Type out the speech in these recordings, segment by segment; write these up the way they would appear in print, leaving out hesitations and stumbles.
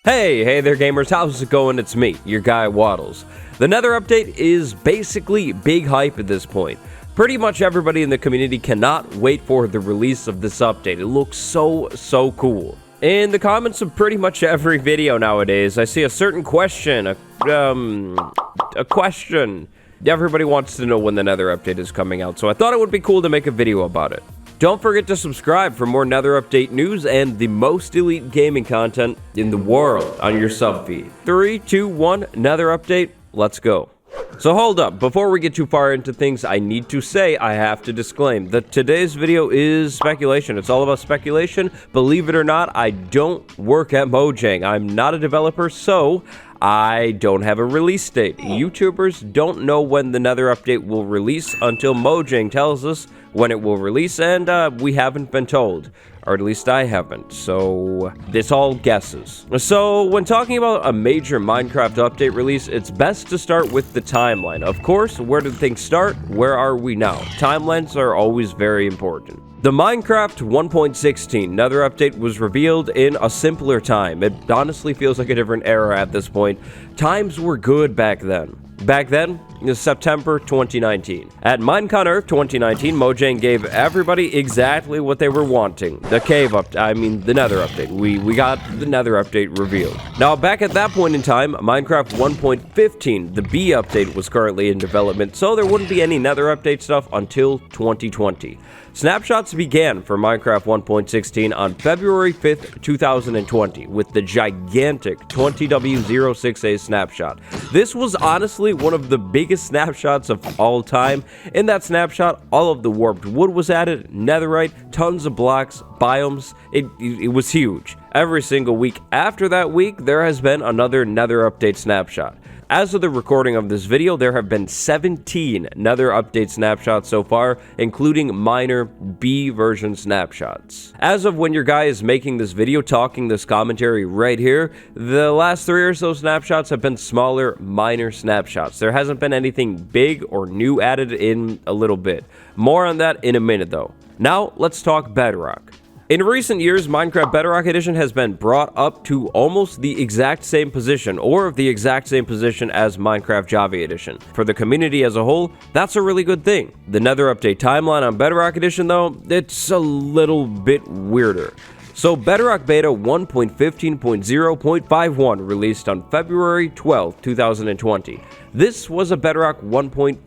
Hey there gamers, how's it going? It's me, your guy Waddles. The Nether update is basically big hype at this point. Pretty much everybody in the community cannot wait for the release of this update. It looks so cool. In the comments of pretty much every video nowadays, I see a certain question, a question. Everybody wants to know when the Nether update is coming out, so I thought it would be cool to make a video about it. Don't forget to subscribe for more Nether update news and the most elite gaming content in the world on your sub feed. 3, 2, 1, Nether update, let's go. So hold up, before we get too far into things, I need to say, I have to disclaim that today's video is speculation. It's all about speculation. Believe it or not, I don't work at Mojang. I'm not a developer, so I don't have a release date. YouTubers don't know when the Nether update will release until Mojang tells us when it will release, and we haven't been told. Or at least I haven't, so it's all guesses. So when talking about a major Minecraft update release, it's best to start with the timeline. Of course, where did things start? Where are we now? Timelines are always very important. The Minecraft 1.16 Nether update was revealed in a simpler time. It honestly feels like a different era at this point. Times were good back then. Back then, it was September 2019. At Minecon Earth 2019, Mojang gave everybody exactly what they were wanting. The Nether update. We got the Nether update revealed. Now, back at that point in time, Minecraft 1.15, the B update, was currently in development, so there wouldn't be any Nether update stuff until 2020. Snapshots began for Minecraft 1.16 on February 5th, 2020, with the gigantic 20W06A snapshot. This was honestly one of the biggest snapshots of all time. In that snapshot, all of the warped wood was added, netherite, tons of blocks, biomes. It was huge. Every single week after that week, there has been another Nether update snapshot. As of the recording of this video, there have been 17 Nether update snapshots so far, including minor B version snapshots. As of when your guy is making this video, talking this commentary right here, the last 3 or so snapshots have been smaller, minor snapshots. There hasn't been anything big or new added in a little bit. More on that in a minute though. Now, let's talk Bedrock. In recent years, Minecraft Bedrock Edition has been brought up to almost the exact same position, or the exact same position as Minecraft Java Edition. For the community as a whole, that's a really good thing. The Nether update timeline on Bedrock Edition, though, it's a little bit weirder. So Bedrock Beta 1.15.0.51 released on February 12, 2020. This was a Bedrock 1.15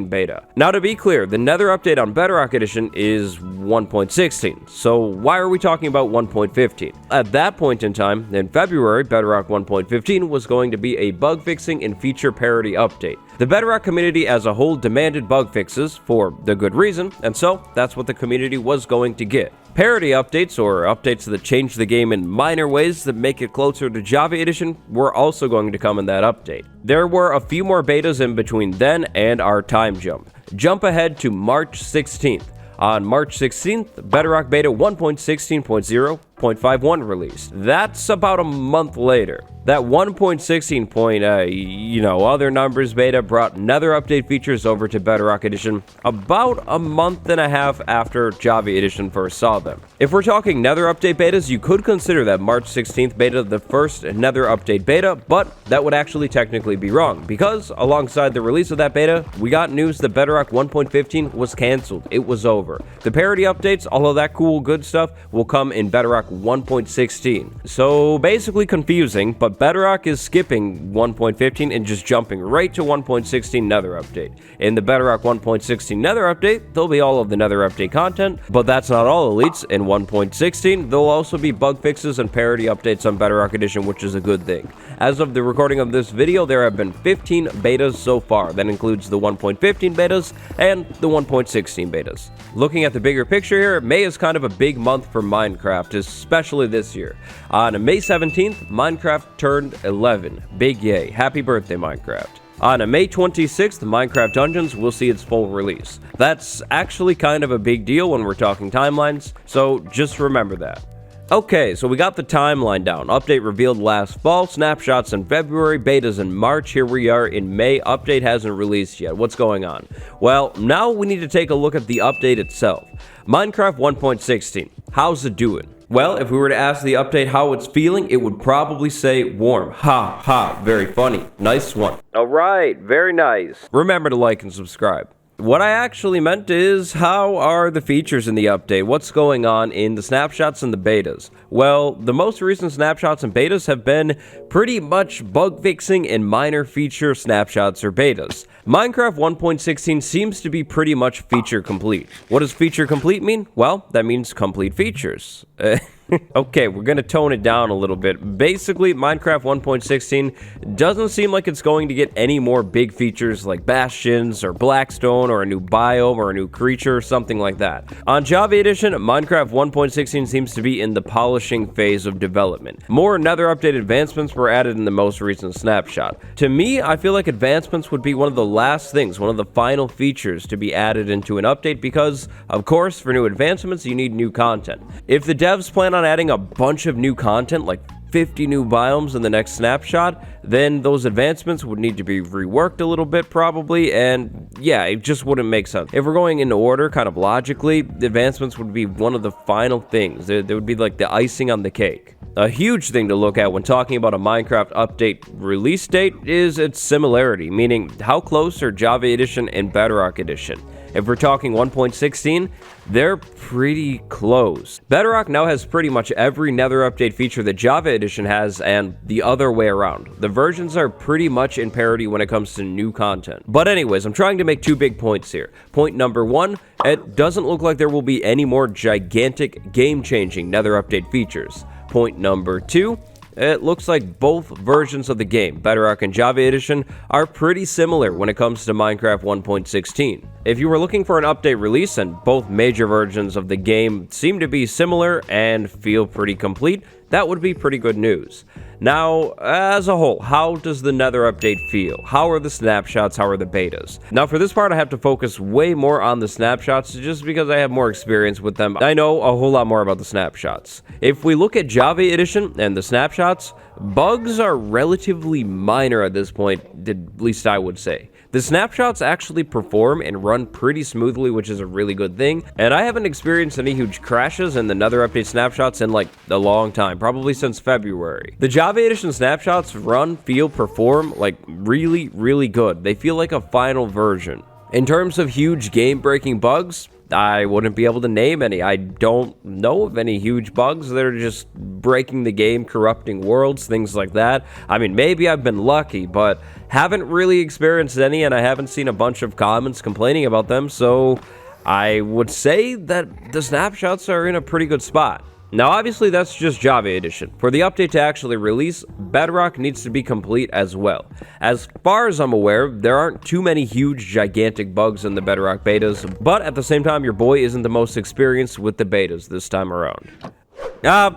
beta. Now to be clear, the Nether update on Bedrock Edition is 1.16, so why are we talking about 1.15? At that point in time, in February, Bedrock 1.15 was going to be a bug fixing and feature parity update. The Bedrock community as a whole demanded bug fixes for the good reason, and so that's what the community was going to get. Parity updates, or updates that change the game in minor ways that make it closer to Java Edition, were also going to come in that update. There were a few more betas in between then and our time jump. Jump ahead to March 16th. On March 16th, Bedrock Beta 1.16.0.51 released. That's about a month later. That 1.16 other numbers beta brought Nether update features over to Bedrock Edition about a month and a half after Java Edition first saw them. If we're talking Nether update betas, you could consider that March 16th beta the first Nether update beta, but that would actually technically be wrong, because alongside the release of that beta, we got news that Bedrock 1.15 was cancelled. It was over. The parity updates, all of that cool good stuff, will come in Bedrock 1.16. So basically confusing, but Bedrock is skipping 1.15 and just jumping right to 1.16 Nether update. In the Bedrock 1.16 Nether update, there'll be all of the Nether update content, but that's not all elites. In 1.16, there'll also be bug fixes and parity updates on Bedrock Edition, which is a good thing. As of the recording of this video, there have been 15 betas so far. That includes the 1.15 betas and the 1.16 betas. Looking at the bigger picture here, May is kind of a big month for Minecraft, especially this year. On May 17th, Minecraft turned 11. Big yay. Happy birthday, Minecraft. On May 26th, Minecraft Dungeons will see its full release. That's actually kind of a big deal when we're talking timelines, so just remember that. Okay, so we got the timeline down. Update revealed last fall, snapshots in February, betas in March, here we are in May. Update hasn't released yet. What's going on? Well, now we need to take a look at the update itself. Minecraft 1.16. How's it doing? Well, if we were to ask the update how it's feeling, it would probably say warm. Ha ha, very funny. Nice one. Alright, very nice. Remember to like and subscribe. What I actually meant is, how are the features in the update? What's going on in the snapshots and the betas? Well, the most recent snapshots and betas have been pretty much bug fixing and minor feature snapshots or betas. Minecraft 1.16 seems to be pretty much feature complete. What does feature complete mean? Well, that means complete features. Okay, we're gonna tone it down a little bit. Basically, Minecraft 1.16 doesn't seem like it's going to get any more big features like bastions or blackstone or a new biome or a new creature or something like that. On Java Edition, Minecraft 1.16 seems to be in the polishing phase of development. More Nether update advancements were added in the most recent snapshot. To me, I feel like advancements would be one of the last things, one of the final features to be added into an update because, of course, for new advancements, you need new content. If the devs plan on adding a bunch of new content, like 50 new biomes in the next snapshot, then those advancements would need to be reworked a little bit probably, and yeah, it just wouldn't make sense. If we're going in order kind of logically, the advancements would be one of the final things. They would be like the icing on the cake. A huge thing to look at when talking about a Minecraft update release date is its similarity, meaning how close are Java Edition and Bedrock Edition. If we're talking 1.16, they're pretty close. Bedrock now has pretty much every Nether update feature that Java Edition has, and the other way around. The versions are pretty much in parity when it comes to new content. But anyways, I'm trying to make two big points here. Point number one, it doesn't look like there will be any more gigantic, game-changing Nether update features. Point number two, it looks like both versions of the game, Bedrock and Java Edition, are pretty similar when it comes to Minecraft 1.16. If you were looking for an update release and both major versions of the game seem to be similar and feel pretty complete, that would be pretty good news. Now, as a whole, how does the Nether update feel? How are the snapshots? How are the betas? Now, for this part, I have to focus way more on the snapshots just because I have more experience with them. I know a whole lot more about the snapshots. If we look at Java Edition and the snapshots, bugs are relatively minor at this point, at least I would say. The snapshots actually perform and run pretty smoothly, which is a really good thing, and I haven't experienced any huge crashes in the Nether update snapshots in like a long time, probably since February. The Java Edition snapshots run, feel, perform like really, really good. They feel like a final version. In terms of huge game-breaking bugs, I wouldn't be able to name any. I don't know of any huge bugs that are just breaking the game, corrupting worlds, things like that. I mean, maybe I've been lucky, but haven't really experienced any, and I haven't seen a bunch of comments complaining about them, so I would say that the snapshots are in a pretty good spot. Now, obviously, that's just Java Edition. For the update to actually release, Bedrock needs to be complete as well. As far as I'm aware, there aren't too many huge, gigantic bugs in the Bedrock betas, but at the same time, your boy isn't the most experienced with the betas this time around.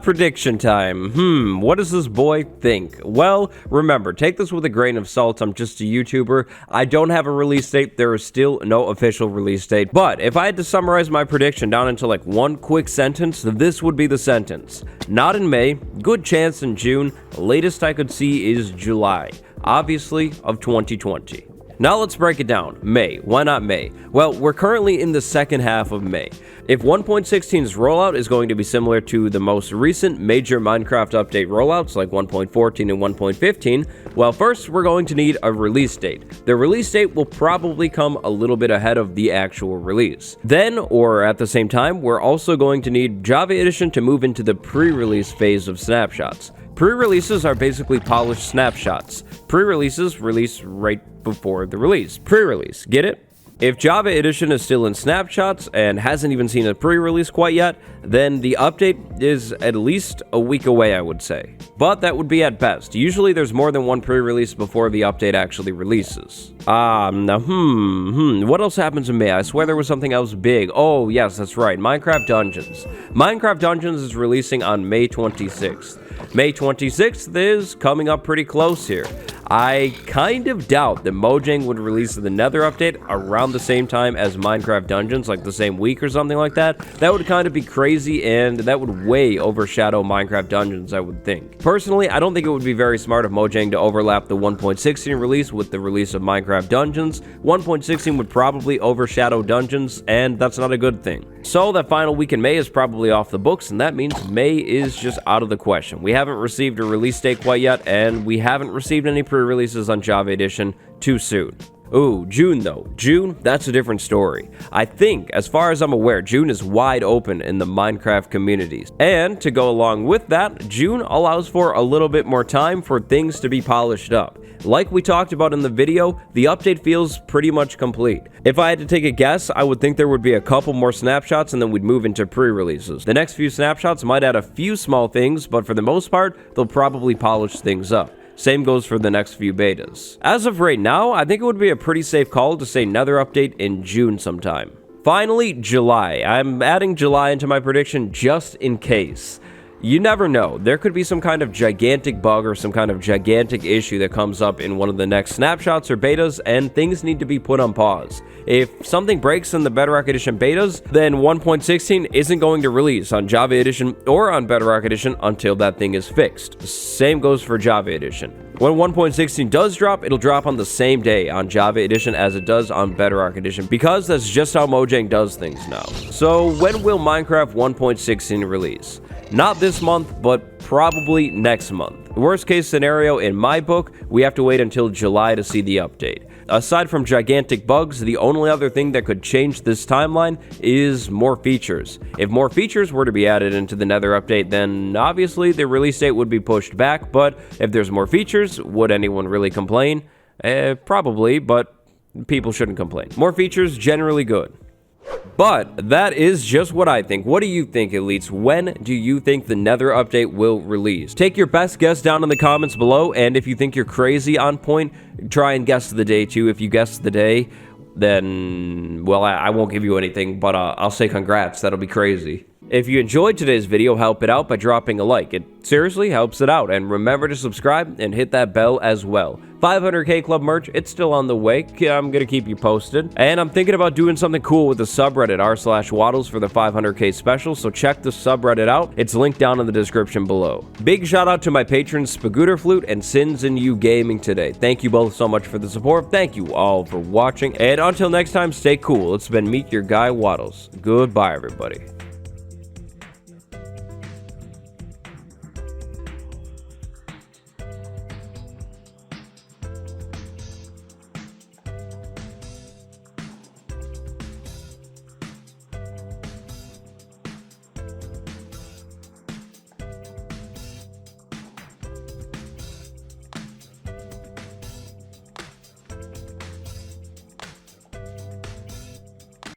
Prediction time. What does this boy think? Well, remember, take this with a grain of salt. I'm just a YouTuber. I don't have a release date. There is still no official release date. But if I had to summarize my prediction down into like one quick sentence, this would be the sentence. Not in May, good chance in June, the latest I could see is July, obviously of 2020. Now let's break it down. May. Why not May? Well, we're currently in the second half of May. If 1.16's rollout is going to be similar to the most recent major Minecraft update rollouts like 1.14 and 1.15, well, first we're going to need a release date. The release date will probably come a little bit ahead of the actual release. Then, or at the same time, we're also going to need Java Edition to move into the pre-release phase of snapshots. Pre-releases are basically polished snapshots. Pre-releases release right before the release. Pre-release, get it? If Java Edition is still in snapshots and hasn't even seen a pre-release quite yet, then the update is at least a week away, I would say. But that would be at best. Usually there's more than one pre-release before the update actually releases. What else happens in May? I swear there was something else big. Oh, yes, that's right. Minecraft Dungeons. Minecraft Dungeons is releasing on May 26th. May 26th is coming up pretty close here. I kind of doubt that Mojang would release the Nether update around the same time as Minecraft Dungeons, like the same week or something like that. That would kind of be crazy, and that would way overshadow Minecraft Dungeons, I would think. Personally, I don't think it would be very smart of Mojang to overlap the 1.16 release with the release of Minecraft Dungeons. 1.16 would probably overshadow Dungeons, and that's not a good thing. So that final week in May is probably off the books, and that means May is just out of the question. We haven't received a release date quite yet, and we haven't received any pre-releases on Java Edition too soon. Ooh, June though. June, that's a different story. I think, as far as I'm aware, June is wide open in the Minecraft communities. And to go along with that, June allows for a little bit more time for things to be polished up. Like we talked about in the video, the update feels pretty much complete. If I had to take a guess, I would think there would be a couple more snapshots and then we'd move into pre-releases. The next few snapshots might add a few small things, but for the most part, they'll probably polish things up. Same goes for the next few betas. As of right now, I think it would be a pretty safe call to say Nether update in June sometime. Finally, July. I'm adding July into my prediction just in case. You never know. There could be some kind of gigantic bug or some kind of gigantic issue that comes up in one of the next snapshots or betas, and things need to be put on pause. If something breaks in the Bedrock Edition betas, then 1.16 isn't going to release on Java Edition or on Bedrock Edition until that thing is fixed. Same goes for Java Edition. When 1.16 does drop, it'll drop on the same day on Java Edition as it does on Bedrock Edition, because that's just how Mojang does things now. So when will Minecraft 1.16 release? Not this month, but probably next month. Worst case scenario in my book, we have to wait until July to see the update. Aside from gigantic bugs, the only other thing that could change this timeline is more features. If more features were to be added into the Nether update, then obviously the release date would be pushed back, but if there's more features, would anyone really complain? Probably, but people shouldn't complain. More features, generally good. But that is just what I think. What do you think, elites? When do you think the Nether update will release? Take your best guess down in the comments below, and if you think you're crazy on point, try and guess the day too. If you guess the day, then, well, I won't give you anything, but I'll say congrats. That'll be crazy. If you enjoyed today's video, help it out by dropping a like. It seriously helps it out. And remember to subscribe and hit that bell as well. 500k club merch, it's still on the way. I'm gonna keep you posted. And I'm thinking about doing something cool with the subreddit r/waddles for the 500k special, so check the subreddit out. It's linked down in the description below. Big shout out to my patrons Spagooter Flute and Sins in You Gaming today. Thank you both so much for the support. Thank you all for watching. And until next time, stay cool. It's been Meet Your Guy Waddles. Goodbye, everybody.